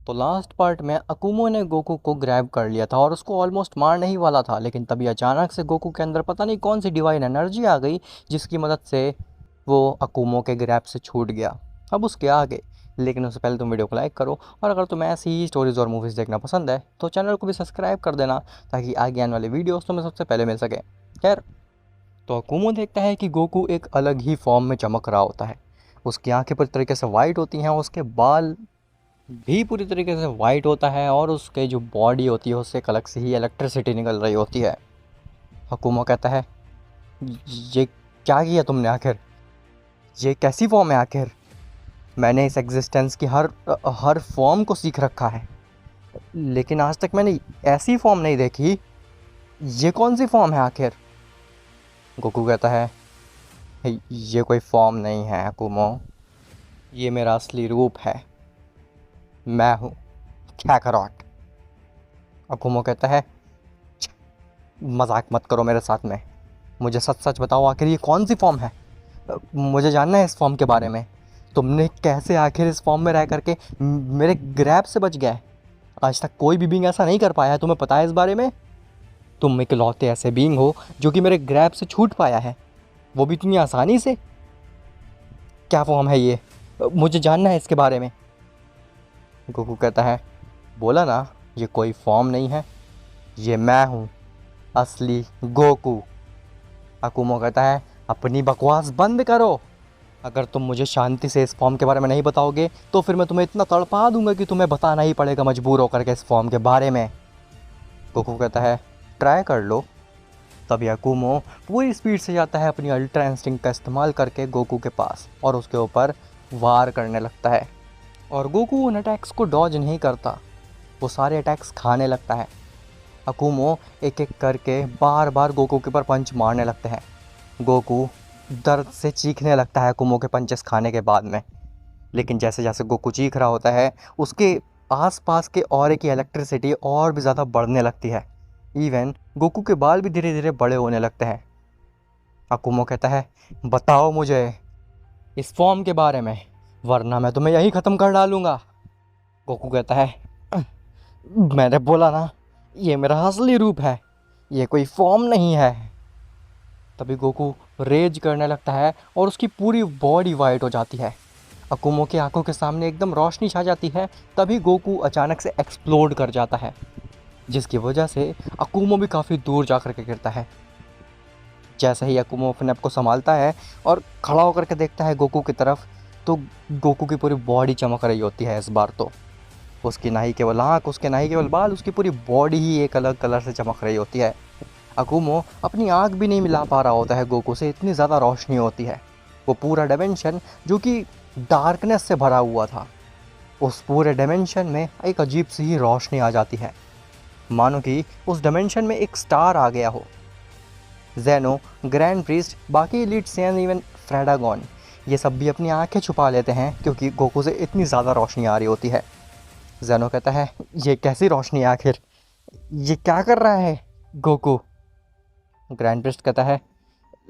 तो last part में अकुमो ने गोकू को ग्रैब कर लिया था और उसको ऑलमोस्ट मारने ही वाला था, लेकिन तभी अचानक से गोकू के अंदर पता नहीं कौन सी डिवाइन एनर्जी आ गई जिसकी मदद से वो अकुमो के ग्रैब से छूट गया। अब उसके आगे, लेकिन उससे पहले तुम वीडियो को लाइक करो, और अगर तुम्हें ऐसी ही स्टोरीज़ और मूवीज़ देखना पसंद है तो चैनल को भी सब्सक्राइब कर देना ताकि आगे आने वाले वीडियोस तुम्हें सबसे पहले मिल सके। खैर, तो अकुमो देखता है कि गोकू एक अलग ही फॉर्म में चमक रहा होता है। उसकी आंखें पूरी तरीके से वाइट होती हैं, उसके बाल भी पूरी तरीके से वाइट होता है और उसके जो बॉडी होती है उससे एक अलग से ही इलेक्ट्रिसिटी निकल रही होती है। हकुमो कहता है, ये क्या किया तुमने आखिर? ये कैसी फॉर्म है आखिर? मैंने इस एग्जिस्टेंस की हर हर फॉर्म को सीख रखा है, लेकिन आज तक मैंने ऐसी फॉर्म नहीं देखी। ये कौन सी फॉर्म है आखिर? गोकू कहता है, ये कोई फॉर्म नहीं है हकुमो, ये मेरा असली रूप है। मैं हूँ कैकरॉट। अकुमो कहता है, मजाक मत करो मेरे साथ में, मुझे सच सच बताओ आखिर ये कौन सी फॉर्म है? मुझे जानना है इस फॉर्म के बारे में। तुमने कैसे आखिर इस फॉर्म में रह करके मेरे ग्रैब से बच गए? आज तक कोई भी बीइंग ऐसा नहीं कर पाया है, तुम्हें पता है इस बारे में? तुम इकलौते ऐसे बीइंग हो जो कि मेरे ग्रैब से छूट पाया है, वो भी इतनी आसानी से। क्या फॉर्म है ये? मुझे जानना है इसके बारे में। गोकू कहता है, बोला ना, ये कोई फॉर्म नहीं है, ये मैं हूँ, असली गोकू। अकुमो कहता है, अपनी बकवास बंद करो। अगर तुम मुझे शांति से इस फॉर्म के बारे में नहीं बताओगे तो फिर मैं तुम्हें इतना तड़पा दूंगा कि तुम्हें बताना ही पड़ेगा मजबूर होकर के इस फॉर्म के बारे में। गोकू कहता है, ट्राई कर लो। तभी अकुमो पूरी स्पीड से जाता है अपनी अल्ट्रा इंस्टिंक्ट का इस्तेमाल करके गोकू के पास और उसके ऊपर वार करने लगता है। और गोकू उन अटैक्स को डॉज नहीं करता, वो सारे अटैक्स खाने लगता है। अकुमो एक एक करके बार बार गोकू के ऊपर पंच मारने लगते हैं। गोकू दर्द से चीखने लगता है अकुमो के पंचेस खाने के बाद में, लेकिन जैसे जैसे गोकू चीख रहा होता है उसके आसपास के ऑरे की इलेक्ट्रिसिटी और भी ज़्यादा बढ़ने लगती है। इवन गोकू के बाल भी धीरे धीरे बड़े होने लगते हैं। अकुमो कहता है, बताओ मुझे इस फॉर्म के बारे में, वरना मैं तुम्हें यहीं ख़त्म कर डालूँगा। गोकू कहता है, मैंने बोला ना, ये मेरा असली रूप है, ये कोई फॉर्म नहीं है। तभी गोकू रेज करने लगता है और उसकी पूरी बॉडी वाइट हो जाती है। अकुमो की आंखों के सामने एकदम रोशनी छा जाती है। तभी गोकू अचानक से एक्सप्लोड कर जाता है, जिसकी वजह से अकुमो भी काफ़ी दूर जा कर के गिरता है। जैसे ही अकुमो अपने आप को संभालता है और खड़ा होकर के देखता है गोकू की तरफ, तो गोकू की पूरी बॉडी चमक रही होती है इस बार तो। उसकी ना ही केवल आँख, उसके ना ही केवल बाल, उसकी पूरी बॉडी ही एक अलग कलर से चमक रही होती है। अकुमो अपनी आँख भी नहीं मिला पा रहा होता है गोकू से, इतनी ज़्यादा रोशनी होती है। वो पूरा डायमेंशन जो कि डार्कनेस से भरा हुआ था, उस पूरे डायमेंशन में एक अजीब सी ही रोशनी आ जाती है, मानो कि उस डायमेंशन में एक स्टार आ गया हो। ज़ेनो, ग्रैंड प्रीस्ट, बाकी एलीट सेन, इवन फ्रेडागॉन, ये सब भी अपनी आंखें छुपा लेते हैं क्योंकि गोकू से इतनी ज़्यादा रोशनी आ रही होती है। ज़ेनो कहता है, ये कैसी रोशनी है आखिर? ये क्या कर रहा है गोकू? ग्रैंड प्रीस्ट कहता है,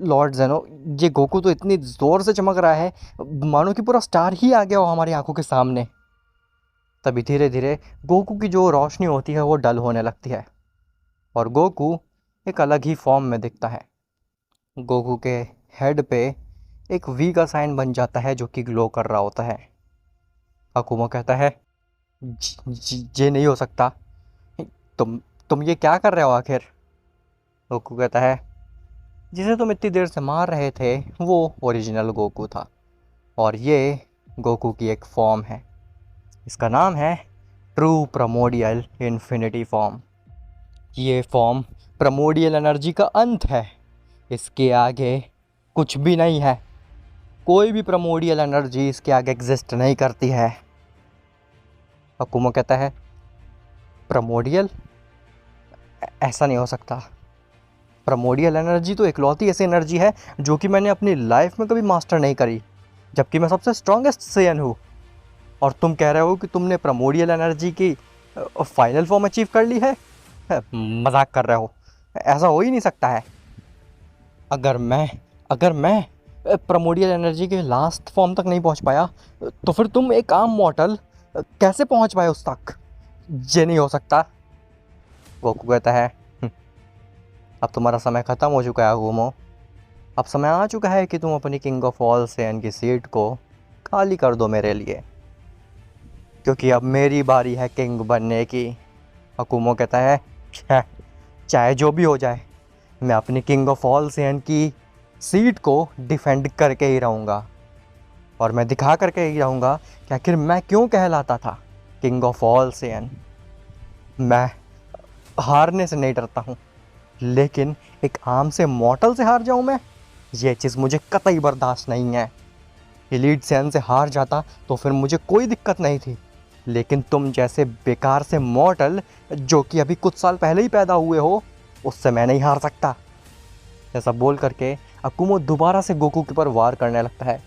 लॉर्ड ज़ेनो, ये गोकू तो इतनी ज़ोर से चमक रहा है मानो कि पूरा स्टार ही आ गया हो हमारी आंखों के सामने। तभी धीरे धीरे गोकू की जो रोशनी होती है वो डल होने लगती है और गोकू एक अलग ही फॉर्म में दिखता है। गोकू के हेड पे एक वी का साइन बन जाता है जो कि ग्लो कर रहा होता है। अकुमो कहता है, ये नहीं हो सकता, तुम ये क्या कर रहे हो आखिर? गोकू कहता है, जिसे तुम इतनी देर से मार रहे थे वो ओरिजिनल गोकू था और ये गोकू की एक फॉर्म है। इसका नाम है ट्रू प्राइमोर्डियल इन्फिनिटी फॉर्म। ये फॉर्म प्राइमोर्डियल एनर्जी का अंत है, इसके आगे कुछ भी नहीं है। कोई भी प्राइमोर्डियल एनर्जी इसके आगे एग्जिस्ट नहीं करती है। अकुमो कहता है, प्राइमोर्डियल? ऐसा नहीं हो सकता। प्राइमोर्डियल एनर्जी तो इकलौती ऐसी एनर्जी है जो कि मैंने अपनी लाइफ में कभी मास्टर नहीं करी, जबकि मैं सबसे स्ट्रॉन्गेस्ट सेयन हूँ। और तुम कह रहे हो कि तुमने प्राइमोर्डियल एनर्जी की फाइनल फॉर्म अचीव कर ली है? मजाक कर रहे हो, ऐसा हो ही नहीं सकता है। अगर मैं प्राइमोर्डियल एनर्जी के लास्ट फॉर्म तक नहीं पहुंच पाया तो फिर तुम एक आम मॉर्टल कैसे पहुंच पाए उस तक? ये नहीं हो सकता। गोकू कहता है अब तुम्हारा समय ख़त्म हो चुका है अकुमो। अब समय आ चुका है कि तुम अपनी किंग ऑफ ऑल सेयन की सीट को खाली कर दो मेरे लिए, क्योंकि अब मेरी बारी है किंग बनने की। अकुमो कहता है चाहे जो भी हो जाए, मैं अपनी किंग ऑफ ऑल सेयन की सीट को डिफेंड करके ही रहूँगा, और मैं दिखा करके ही रहूँगा कि आखिर मैं क्यों कहलाता था किंग ऑफ ऑल सेयन। मैं हारने से नहीं डरता हूँ, लेकिन एक आम से मॉर्टल से हार जाऊँ मैं, ये चीज़ मुझे कतई बर्दाश्त नहीं है। एलीट सेयन से हार जाता तो फिर मुझे कोई दिक्कत नहीं थी, लेकिन तुम जैसे बेकार से मॉर्टल जो कि अभी कुछ साल पहले ही पैदा हुए हो, उससे मैं नहीं हार सकता। ऐसा बोल करके अकुमो दोबारा से गोकू के ऊपर वार करने लगता है,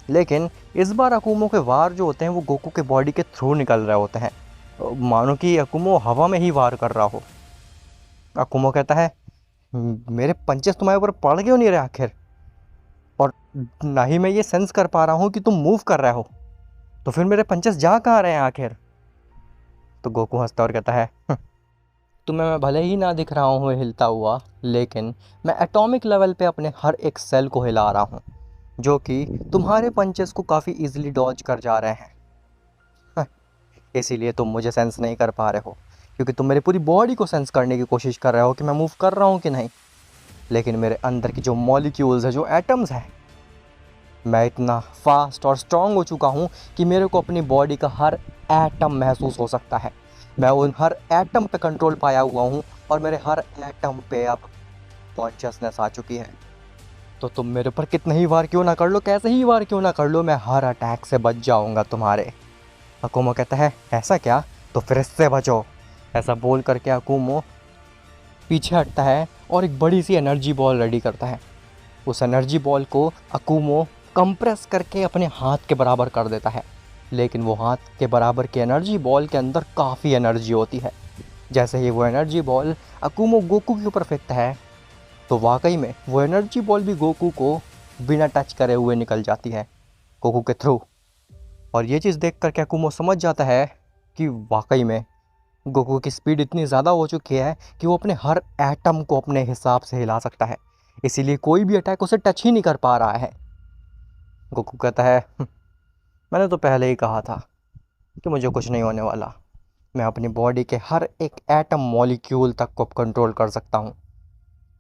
लेकिन इस बार अकुमो के वार जो होते हैं वो गोकू के बॉडी के थ्रू निकल रहे होते हैं, मानो कि अकुमो हवा में ही वार कर रहा हो। अकुमो कहता है मेरे पंचेस तुम्हारे ऊपर पड़ क्यों नहीं रहे आखिर, और ना ही मैं ये सेंस कर पा रहा हूँ कि तुम मूव कर रहे हो, तो फिर मेरे पंचेस जा कहाँ रहे हैं आखिर? तो गोकू हंसता और कहता है तुम्हें मैं भले ही ना दिख रहा हूँ हिलता हुआ, लेकिन मैं एटॉमिक लेवल पे अपने हर एक सेल को हिला रहा हूँ, जो कि तुम्हारे पंचेस को काफ़ी इजीली डॉज कर जा रहे हैं। इसीलिए तुम मुझे सेंस नहीं कर पा रहे हो, क्योंकि तुम मेरी पूरी बॉडी को सेंस करने की कोशिश कर रहे हो कि मैं मूव कर रहा हूँ कि नहीं, लेकिन मेरे अंदर की जो मॉलिक्यूल्स है, जो एटम्स हैं, मैं इतना फास्ट और स्ट्रांग हो चुका हूँ कि मेरे को अपनी बॉडी का हर एटम महसूस हो सकता है। मैं उन हर एटम पे कंट्रोल पाया हुआ हूँ, और मेरे हर एटम पे अब कॉन्शियसनेस आ चुकी है। तो तुम मेरे ऊपर कितने ही वार क्यों ना कर लो, कैसे ही वार क्यों ना कर लो, मैं हर अटैक से बच जाऊँगा तुम्हारे। अकुमो कहता है ऐसा क्या, तो फिर इससे बचो। ऐसा बोल करके अकुमो पीछे हटता है और एक बड़ी सी एनर्जी बॉल रेडी करता है। उस एनर्जी बॉल को अकुमो कंप्रेस करके अपने हाथ के बराबर कर देता है, लेकिन वो हाथ के बराबर की एनर्जी बॉल के अंदर काफ़ी एनर्जी होती है। जैसे ही वो एनर्जी बॉल अकुमो गोकू के ऊपर फेंकता है, तो वाकई में वो एनर्जी बॉल भी गोकू को बिना टच करे हुए निकल जाती है, गोकू के थ्रू। और ये चीज़ देख कर के अकुमो समझ जाता है कि वाकई में गोकू की स्पीड इतनी ज़्यादा हो चुकी है कि वो अपने हर एटम को अपने हिसाब से हिला सकता है, इसीलिए कोई भी अटैक उसे टच ही नहीं कर पा रहा है। गोकू कहता है मैंने तो पहले ही कहा था कि मुझे कुछ नहीं होने वाला। मैं अपनी बॉडी के हर एक एटम मॉलिक्यूल तक को कंट्रोल कर सकता हूँ।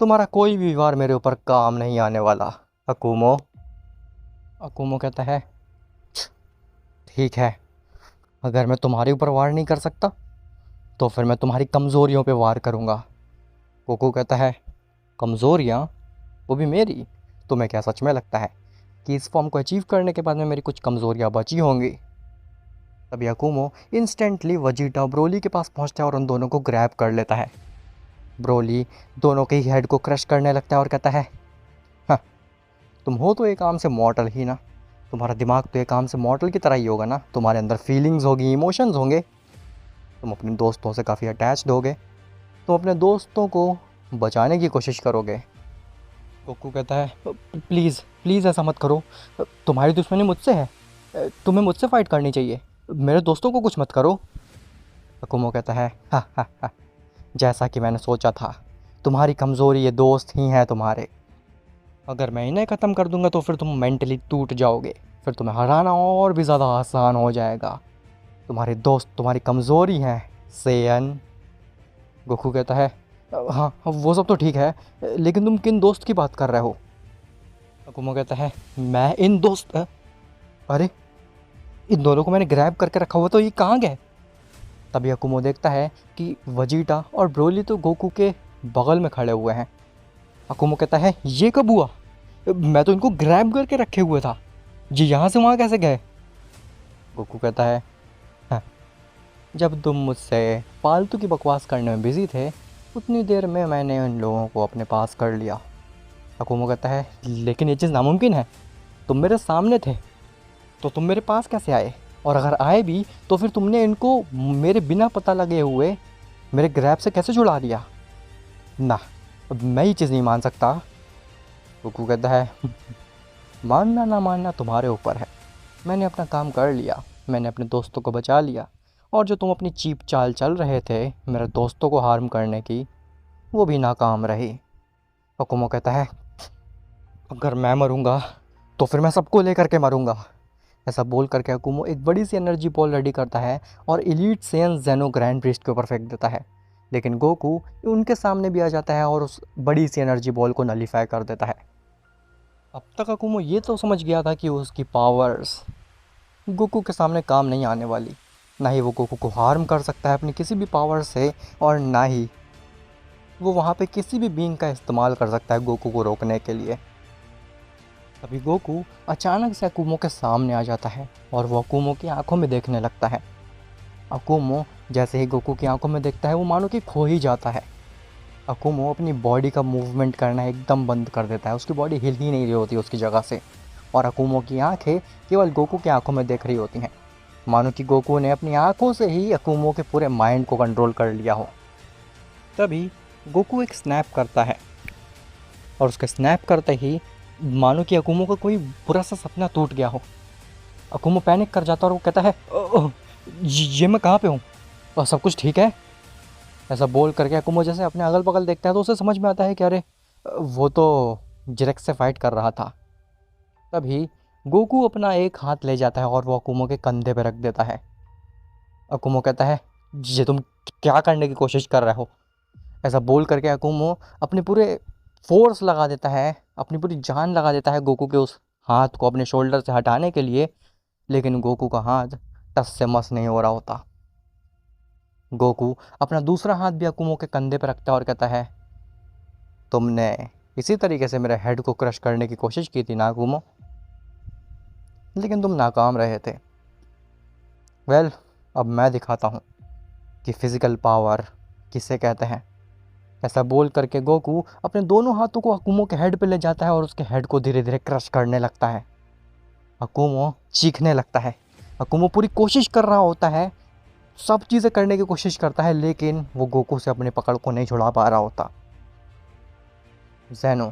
तुम्हारा कोई भी वार मेरे ऊपर काम नहीं आने वाला अकुमो। अकुमो कहता है ठीक है, अगर मैं तुम्हारे ऊपर वार नहीं कर सकता तो फिर मैं तुम्हारी कमज़ोरियों पे वार करूँगा। गोकू कहता है कमज़ोरियाँ, वो भी मेरी? तुम्हें क्या सच में लगता है कि इस फॉर्म को अचीव करने के बाद में मेरी कुछ कमज़ोरियाँ बची होंगी? तभी अकुमो इंस्टेंटली वजीटा ब्रोली के पास पहुंचता है और उन दोनों को ग्रैब कर लेता है। ब्रोली दोनों के ही हेड को क्रश करने लगता है और कहता है हाँ, तुम हो तो एक आम से मॉर्टल ही ना, तुम्हारा दिमाग तो एक आम से मॉर्टल की तरह ही होगा ना, तुम्हारे अंदर फीलिंग्स होगी, इमोशंस होंगे, तुम अपने दोस्तों से काफ़ी अटैच्ड होगे, तुम अपने दोस्तों को बचाने की कोशिश करोगे। गोकू कहता है प्लीज़ प्लीज़ ऐसा मत करो, तुम्हारी दुश्मनी मुझसे है, तुम्हें मुझसे फ़ाइट करनी चाहिए, मेरे दोस्तों को कुछ मत करो। अकुमो कहता है हा, जैसा कि मैंने सोचा था, तुम्हारी कमज़ोरी ये दोस्त ही हैं तुम्हारे। अगर मैं इन्हें ख़त्म कर दूंगा तो फिर तुम मेंटली टूट जाओगे, फिर तुम्हें हराना और भी ज़्यादा आसान हो जाएगा। तुम्हारे दोस्त तुम्हारी कमज़ोरी हैं सेयन। गोकू कहता है हाँ वो सब तो ठीक है, लेकिन तुम किन दोस्त की बात कर रहे हो? अकुमो कहता है मैं इन दोस्त अरे इन दोनों को मैंने ग्रैब करके रखा हुआ, तो ये कहाँ गए? तभी अकुमो देखता है कि वजीटा और ब्रोली तो गोकू के बगल में खड़े हुए हैं। अकुमो कहता है ये कब हुआ, मैं तो इनको ग्रैब करके रखे हुए था, जी यहाँ से वहाँ कैसे गए? गोकू कहता है हाँ, जब तुम मुझसे फालतू की बकवास करने में बिजी थे, उतनी देर में मैंने उन लोगों को अपने पास कर लिया। अकुमो कहता है लेकिन ये चीज़ नामुमकिन है, तुम मेरे सामने थे तो तुम मेरे पास कैसे आए, और अगर आए भी तो फिर तुमने इनको मेरे बिना पता लगे हुए मेरे ग्रैब से कैसे छुड़ा लिया? ना, अब मैं ये चीज़ नहीं मान सकता। गोकू कहता है मानना ना मानना तुम्हारे ऊपर है, मैंने अपना काम कर लिया, मैंने अपने दोस्तों को बचा लिया, और जो तुम अपनी चीप चाल चल रहे थे मेरे दोस्तों को हार्म करने की, वो भी नाकाम रही। अकुमो कहता है, अगर मैं मरूंगा तो फिर मैं सबको लेकर के मरूंगा। ऐसा बोल करके अकुमो एक बड़ी सी एनर्जी बॉल रेडी करता है और एलीट सेयन जेनो ग्रैंड प्रीस्ट के ऊपर फेंक देता है। लेकिन गोकू उनके सामने भी आ जाता है और उस बड़ी सी एनर्जी बॉल को नलीफाई कर देता है। अब तक अकुमो ये तो समझ गया था कि उसकी पावर्स गोकू के सामने काम नहीं आने वाली। ना ही वो गोकू को हार्म कर सकता है अपनी किसी भी पावर से, और ना ही वो वहाँ पे किसी भी बीइंग का इस्तेमाल कर सकता है गोकू को रोकने के लिए। तभी गोकू अचानक से अकुमो के सामने आ जाता है और वो अकुमो की आंखों में देखने लगता है। अकुमो जैसे ही गोकू की आंखों में देखता है वो मानो कि खो ही जाता है। अकुमो अपनी बॉडी का मूवमेंट करना एकदम बंद कर देता है, उसकी बॉडी हिल ही नहीं रही होती उसकी जगह से, और अकुमो की आंखें केवल गोकू की आंखों में देख रही होती हैं, मानो कि गोकू ने अपनी आंखों से ही अकुमो के पूरे माइंड को कंट्रोल कर लिया हो। तभी गोकू एक स्नैप करता है और उसके स्नैप करते ही मानो कि अकुमो का कोई बुरा सा सपना टूट गया हो। अकुमो पैनिक कर जाता है और वो कहता है, "ओह, ये मैं कहाँ पे हूँ और सब कुछ ठीक है?" ऐसा बोल करके अकुमो जैसे अपने अगल बगल देखता है तो उसे समझ में आता है कि अरे वो तो जिरेक्स से फाइट कर रहा था। तभी गोकू अपना एक हाथ ले जाता है और वो अकुमो के कंधे पे रख देता है। अकुमो कहता है, ये तुम क्या करने की कोशिश कर रहे हो? ऐसा बोल करके अकुमो अपने पूरे फोर्स लगा देता है, अपनी पूरी जान लगा देता है गोकू के उस हाथ को अपने शोल्डर से हटाने के लिए, लेकिन गोकू का हाथ टस से मस नहीं हो रहा होता। गोकू अपना दूसरा हाथ भी अकुमो के कंधे पर रखता है और कहता है, तुमने इसी तरीके से मेरे हेड को क्रश करने की कोशिश की थी ना अकुमो, लेकिन तुम नाकाम रहे थे। वेल, अब मैं दिखाता हूँ कि फिज़िकल पावर किसे कहते हैं। ऐसा बोल करके गोकू अपने दोनों हाथों को अकुमो के हेड पे ले जाता है और उसके हेड को धीरे धीरे क्रश करने लगता है। अकुमो चीखने लगता है। अकुमो पूरी कोशिश कर रहा होता है, सब चीज़ें करने की कोशिश करता है, लेकिन वो गोकू से अपनी पकड़ को नहीं छुड़ा पा रहा होता। ज़ेनो,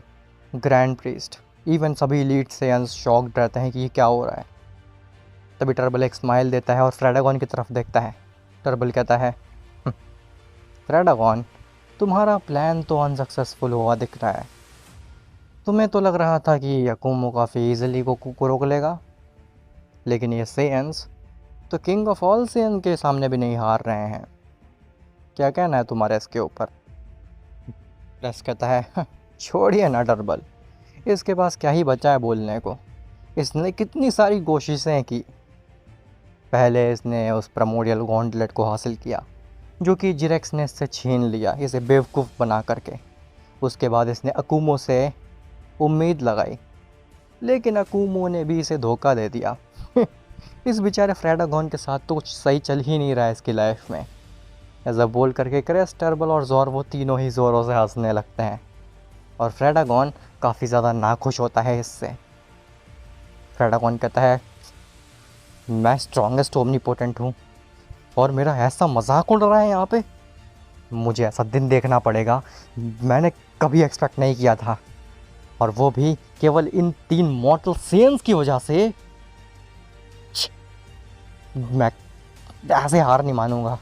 ग्रैंड प्रीस्ट, इवन सभी एलीट सेयंस शॉक्ड रहते हैं कि ये क्या हो रहा है। तभी टर्बल एक स्माइल देता है और फ्रेडागॉन की तरफ देखता है। टर्बल कहता है, फ्रेडागॉन, तुम्हारा प्लान तो अनसक्सेसफुल हुआ दिख रहा है। तुम्हें तो लग रहा था कि अकुमो काफ़ी ईजिली गोकू को रोक लेगा, लेकिन ये सेयंस तो किंग ऑफ ऑल सेयन के सामने भी नहीं हार रहे हैं। क्या कहना है तुम्हारे इसके ऊपर? प्लस कहता है, छोड़िए ना टर्बल, इसके पास क्या ही बचा है बोलने को। इसने कितनी सारी कोशिशें की। पहले इसने उस प्रमोडियल गॉन्टलेट को हासिल किया जो कि जिरेक्स ने इससे छीन लिया इसे बेवकूफ़ बना करके। उसके बाद इसने अकुमो से उम्मीद लगाई, लेकिन अकुमो ने भी इसे धोखा दे दिया। इस बेचारे फ्रेडागॉन के साथ तो कुछ सही चल ही नहीं रहा है इसकी लाइफ में। ऐसा बोल करके क्रेस, टर्बल और जोर वो तीनों ही ज़ोरों से हंसने लगते हैं और फ्रेडागॉन काफ़ी ज़्यादा नाखुश होता है इससे। फ्रेडागॉन कहता है, मैं स्ट्रॉन्गेस्ट ओमनीपोटेंट हूँ और मेरा ऐसा मजाक उड़ रहा है यहाँ पे। मुझे ऐसा दिन देखना पड़ेगा, मैंने कभी एक्सपेक्ट नहीं किया था, और वो भी केवल इन 3 मॉर्टल सेयंस की वजह से। मैं ऐसे हार नहीं मानूंगा,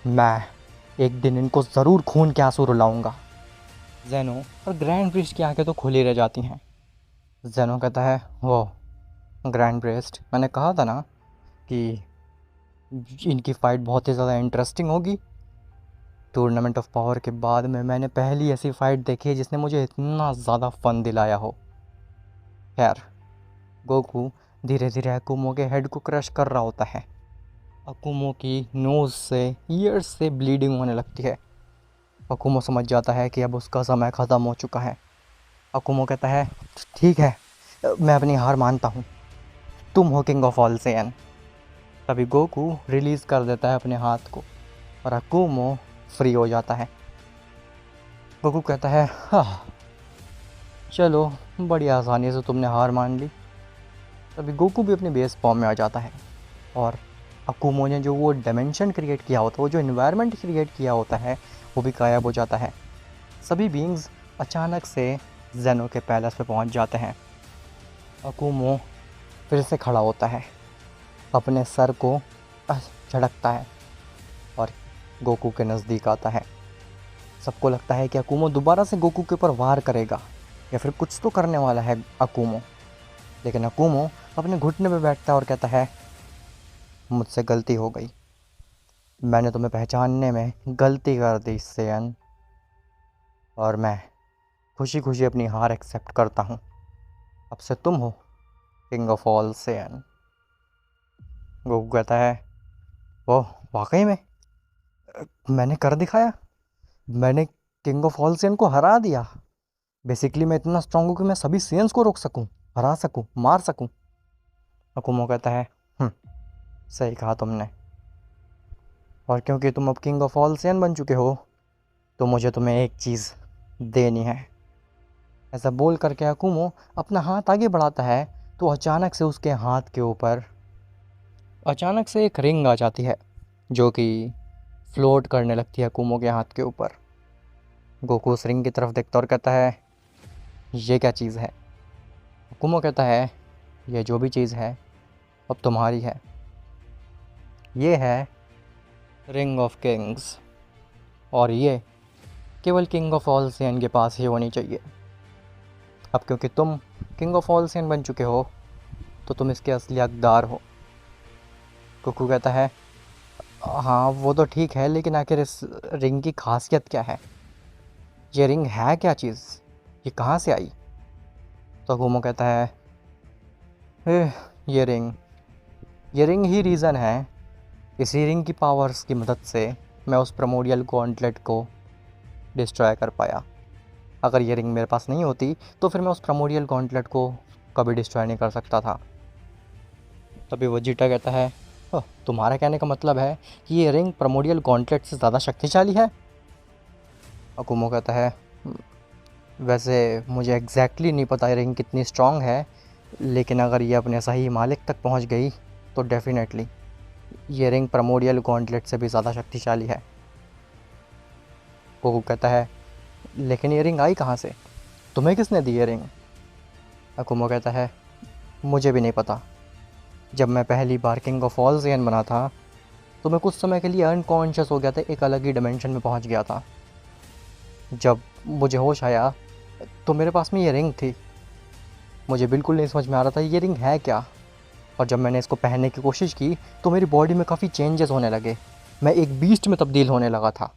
मैं एक दिन इनको ज़रूर खून के आंसू रुलाऊंगा। जेनो और ग्रैंड प्रीस्ट की आंखें तो खुली रह जाती हैं। जेनो कहता है, वो ग्रैंड प्रीस्ट, मैंने कहा था ना कि इनकी फ़ाइट बहुत ही ज़्यादा इंटरेस्टिंग होगी। टूर्नामेंट ऑफ पावर के बाद में मैंने पहली ऐसी फ़ाइट देखी है जिसने मुझे इतना ज़्यादा फ़न दिलाया हो। खैर, गोकू धीरे धीरे अकुमो के हेड को क्रश कर रहा होता है। अकुमो की नोज़ से, ईयर्स से ब्लीडिंग होने लगती है। अकुमो समझ जाता है कि अब उसका समय ख़त्म हो चुका है। अकुमो कहता है, ठीक है, मैं अपनी हार मानता हूँ, तुम हो किंग ऑफ ऑल सेयन। तभी गोकू रिलीज़ कर देता है अपने हाथ को और अकुमो फ्री हो जाता है। गोकू कहता है, हाँ चलो, बड़ी आसानी से तुमने हार मान ली। तभी गोकू भी अपने बेस फॉर्म में आ जाता है और अकुमो ने जो वो डायमेंशन क्रिएट किया होता है, वो जो इन्वायरमेंट क्रिएट किया होता है, वो भी गायब हो जाता है। सभी बीइंग्स अचानक से जेनो के पैलेस पे पहुंच जाते हैं। अकुमो फिर से खड़ा होता है अपने सर को झटकता है और गोकू के नज़दीक आता है। सबको लगता है कि अकुमो दोबारा से गोकू के ऊपर वार करेगा या फिर कुछ तो करने वाला है अकुमो। लेकिन अकुमो अपने घुटने पे बैठता है और कहता है, मुझसे गलती हो गई, मैंने तुम्हें पहचानने में गलती कर दी सेयन, और मैं खुशी खुशी अपनी हार एक्सेप्ट करता हूँ। अब से तुम हो king of all Saiyan. Goku कहता है, वो वाकई में मैंने कर दिखाया, मैंने किंग ऑफ ऑल सेयन को हरा दिया। बेसिकली मैं इतना स्ट्रांग हूँ कि मैं सभी सेयन्स को रोक सकूँ, हरा सकूँ, मार सकूँ। अकुमो कहता है, सही कहा तुमने, और क्योंकि तुम अब किंग ऑफ ऑल सेयन बन चुके हो तो मुझे तुम्हें एक चीज़ देनी है। ऐसा बोल करके अकुमो अपना हाथ आगे बढ़ाता है तो अचानक से उसके हाथ के ऊपर अचानक से एक रिंग आ जाती है जो कि फ्लोट करने लगती है अकुमो के हाथ के ऊपर। गोकू उस रिंग की तरफ देखता और कहता है, ये क्या चीज़ है? अकुमो कहता है, ये जो भी चीज़ है अब तुम्हारी है। ये है रिंग ऑफ किंग्स, और ये केवल किंग ऑफ ऑल सेयन के पास ही होनी चाहिए। अब क्योंकि तुम किंग ऑफ ऑल सेयन बन चुके हो तो तुम इसके असली हकदार हो। गोकू कहता है, हाँ वो तो ठीक है, लेकिन आखिर इस रिंग की खासियत क्या है? ये रिंग है क्या चीज़? ये कहाँ से आई? तो अकुमो कहता है, "एह, ये रिंग ही रीज़न है। इसी रिंग की पावर्स की मदद से मैं उस प्रोमोडियल गॉन्टलेट को डिस्ट्रॉय कर पाया। अगर ये रिंग मेरे पास नहीं होती तो फिर मैं उस प्रोमोडियल गॉन्टलेट को कभी डिस्ट्रॉय नहीं कर सकता था।" तभी वजीटा कहता है, "ओह, तुम्हारा कहने का मतलब है कि ये रिंग प्रोमोडियल गॉन्टलेट से ज़्यादा शक्तिशाली है?" अकुमो कहता है, वैसे मुझे एग्जैक्टली नहीं पता ये रिंग कितनी स्ट्रांग है, लेकिन अगर ये अपने सही मालिक तक पहुंच गई तो डेफिनेटली ये रिंग प्रोमोडियल गॉन्टलेट से भी ज़्यादा शक्तिशाली है। गोकू कहता है, लेकिन ये रिंग आई कहाँ से? तुम्हें किसने दी ये रिंग? अकुमो कहता है, मुझे भी नहीं पता। जब मैं पहली बार किंग ऑफ ऑल सेयन बना था तो मैं कुछ समय के लिए अनकॉन्शियस हो गया था, एक अलग ही डिमेंशन में पहुंच गया था। जब मुझे होश आया तो मेरे पास में ये रिंग थी। मुझे बिल्कुल नहीं समझ में आ रहा था ये रिंग है क्या, और जब मैंने इसको पहनने की कोशिश की तो मेरी बॉडी में काफ़ी चेंजेस होने लगे। मैं एक बीस्ट में तब्दील होने लगा था।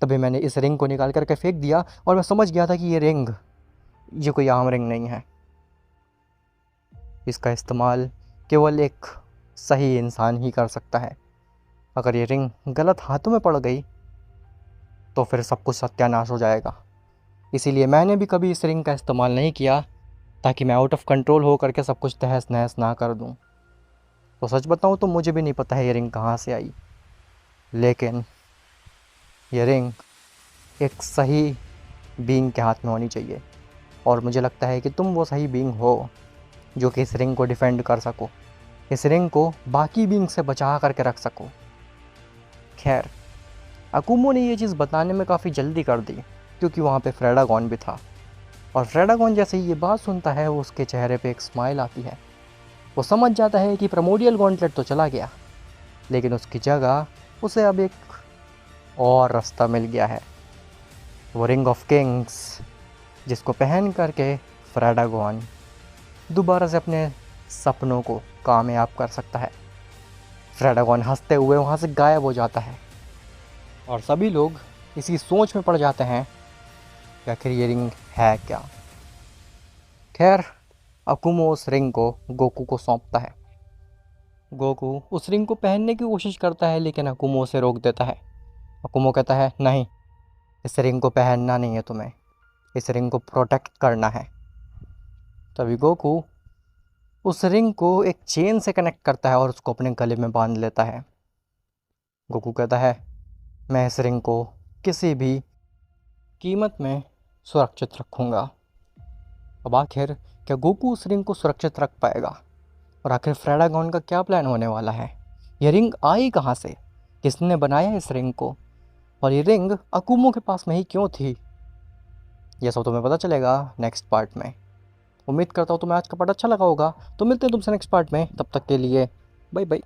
तभी मैंने इस रिंग को निकाल करके फेंक दिया और मैं समझ गया था कि ये कोई आम रिंग नहीं है। इसका इस्तेमाल केवल एक सही इंसान ही कर सकता है। अगर ये रिंग गलत हाथों में पड़ गई तो फिर सब कुछ सत्यानाश हो जाएगा। इसीलिए मैंने भी कभी इस रिंग का इस्तेमाल नहीं किया, ताकि मैं आउट ऑफ कंट्रोल हो करके सब कुछ तहस नहस ना कर दूं। तो सच बताऊं तो मुझे भी नहीं पता है ये रिंग कहाँ से आई, लेकिन ये रिंग एक सही बीइंग के हाथ में होनी चाहिए, और मुझे लगता है कि तुम वो सही बीइंग हो जो कि इस रिंग को डिफेंड कर सको, इस रिंग को बाकी बीइंग से बचा करके रख सको। खैर, अकुमो ने ये चीज़ बताने में काफ़ी जल्दी कर दी, क्योंकि वहाँ पे फ्रेडागॉन भी था, और फ्रेडागॉन जैसे ही ये बात सुनता है उसके चेहरे पे एक स्माइल आती है। वो समझ जाता है कि प्रोमोडियल गॉन्टलेट तो चला गया, लेकिन उसकी जगह उसे अब एक और रास्ता मिल गया है, वो रिंग ऑफ किंग्स, जिसको पहन करके फ्रेडागॉन दोबारा से अपने सपनों को कामयाब कर सकता है। फ्रेडागॉन हंसते हुए वहाँ से गायब हो जाता है, और सभी लोग इसी सोच में पड़ जाते हैं कि आखिर ये रिंग है क्या। खैर, अकुमो उस रिंग को गोकू को सौंपता है। गोकू उस रिंग को पहनने की कोशिश करता है, लेकिन अकुमो उसे रोक देता है। अकुमो कहता है, नहीं, इस रिंग को पहनना नहीं है तुम्हें, इस रिंग को प्रोटेक्ट करना है। तभी गोकू उस रिंग को एक चेन से कनेक्ट करता है और उसको अपने गले में बांध लेता है। गोकू कहता है, मैं इस रिंग को किसी भी कीमत में सुरक्षित रखूँगा। अब आखिर क्या गोकू उस रिंग को सुरक्षित रख पाएगा? और आखिर फ्रेडागॉन का क्या प्लान होने वाला है? ये रिंग आई कहाँ से? किसने बनाया इस रिंग को? और ये रिंग अकुमो के पास में ही क्यों थी? ये सब तुम्हें पता चलेगा नेक्स्ट पार्ट में। उम्मीद करता हूँ तुम्हें आज का पार्ट अच्छा लगा होगा। तो मिलते हैं तुमसे नेक्स्ट पार्ट में, तब तक के लिए बाय बाय।